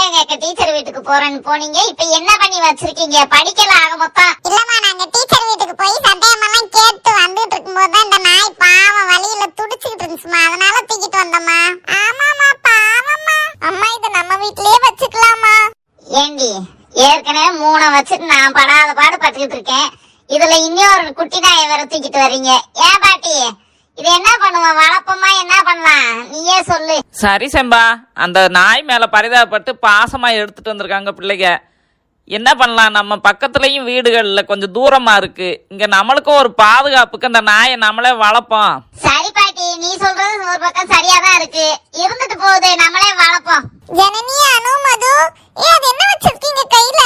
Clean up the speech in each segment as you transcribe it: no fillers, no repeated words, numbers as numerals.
சந்தேகம் கேட்க டீச்சர் வீட்டுக்கு போறேன்னு போனீங்க. இப்ப என்ன பண்ணி வச்சிருக்கீங்க? படிக்கல ஆக மொத்தம். இல்லம்மா, நாங்க டீச்சர் வீட்டுக்கு போய் சந்தேகமெல்லாம் கேட்டு வந்துட்டு இருக்கும்போது தான் இந்த நாய் பாவம் வழியில துடிச்சுக்கிட்டு இருந்துச்சுமா, அதனால தூக்கிட்டு வந்தம்மா. ஆமாமா, பாவம்மா. அம்மா, இத நம்ம வீட்லயே வச்சுக்கலாமா? ஏண்டி, ஏற்கனவே 3 வச்சுட்டு நான் படாத பாடு பட்டுக்கிட்டு இருக்கேன். இதுல இன்னொரு குட்டி நாயை வேற தூக்கிட்டு வர்றீங்க. ஏன் பாட்டி, இது என்ன பண்ணுவோம்? வளர்ப்போமா, என்ன பண்ணலாம் நீயே சொல்லு. சரி செம்பா, அந்த நாய் மேல பரிதாபப்பட்டு பாசமா எடுத்துட்டு வந்திருக்காங்க பிள்ளைங்க. என்ன பண்ணலாம்? நம்ம பக்கத்துலயும் வீடுகள்ல கொஞ்சம் தூரமா இருக்கு. இங்க நம்மளுக்கும் ஒரு பாதுகாப்புக்கு அந்த நாயை நம்மளே வளர்ப்போம். சரி பாட்டி, நீ சொல்றது ஒரு பக்கம் சரியாதான் இருக்கு. இருந்துட்டு போகுது, நம்மளே வளர்ப்போம். ஜனனி, அனு, மது, அது என்ன வச்சிருக்கீங்க கையில?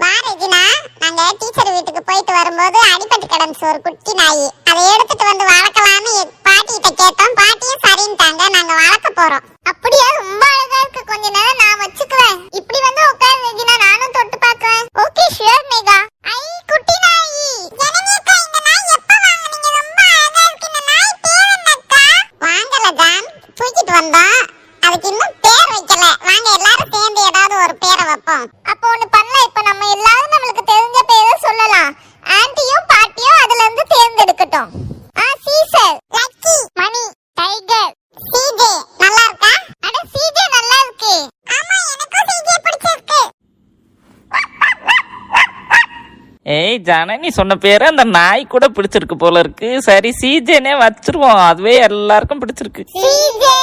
வா ரெஜினா, நாங்க டீச்சர் வீட்டுக்கு போயிட்டு வரும்போது அடிபட்டு கிடந்துச்சு ஒரு குட்டி நாய். அதை எடுத்துட்டு வந்து வளர்க்கலான்னு பாட்டிகிட்ட கேட்டோம். பாட்டியும் சரின்ட்டாங்க. நாங்க வளர்க்க போறோம். அப்படியா? ரொம்ப அழகா இருக்கு. கொஞ்ச நேரம் நான் வச்சுக்குவேன். இப்படி வந்து உட்காரு ரெஜினா, நானும் தொட்டு பார்க்குவேன். Okay, sure Megha. ஐ, குட்டி நாய். ஜனனி அக்கா, இந்த நாய் எப்ப வாங்குனீங்க? ரொம்ப அழகா இருக்கு. இந்த நாய் பேர் என்னக்கா? வாங்கல ஜான், தூக்கிட்டு வந்தோம். அதுக்கு இன்னும் பேர் வைக்கல. வாங்க எல்லாரும் சேர்ந்து ஏதாவது ஒரு பேரை வைப்போம். அப்போ ஒண்ணு பண்ணலாம். இப்ப நம்ம எல்லாரும் நம்மளுக்கு தெரிஞ்ச பேரை சொல்லலாம். ஆன்ட்டியும் பாட்டியும் அதுல இருந்து தேர்ந்தெடுக்கட்டும். சீசர், லக்கி, மணி, டைகர், சிஜே. நல்லா இருக்கா? அட, சிஜே நல்லா இருக்கு. ஆமா, எனக்கும் சிஜே பிடிச்சிருக்கு. ஏய் ஜனனி சொன்ன பேரு அந்த நாய் கூட பிடிச்சிருக்கு போல இருக்கு. சரி, சீஜனே வச்சிருவோம். அதுவே எல்லாருக்கும் பிடிச்சிருக்கு. சிஜே.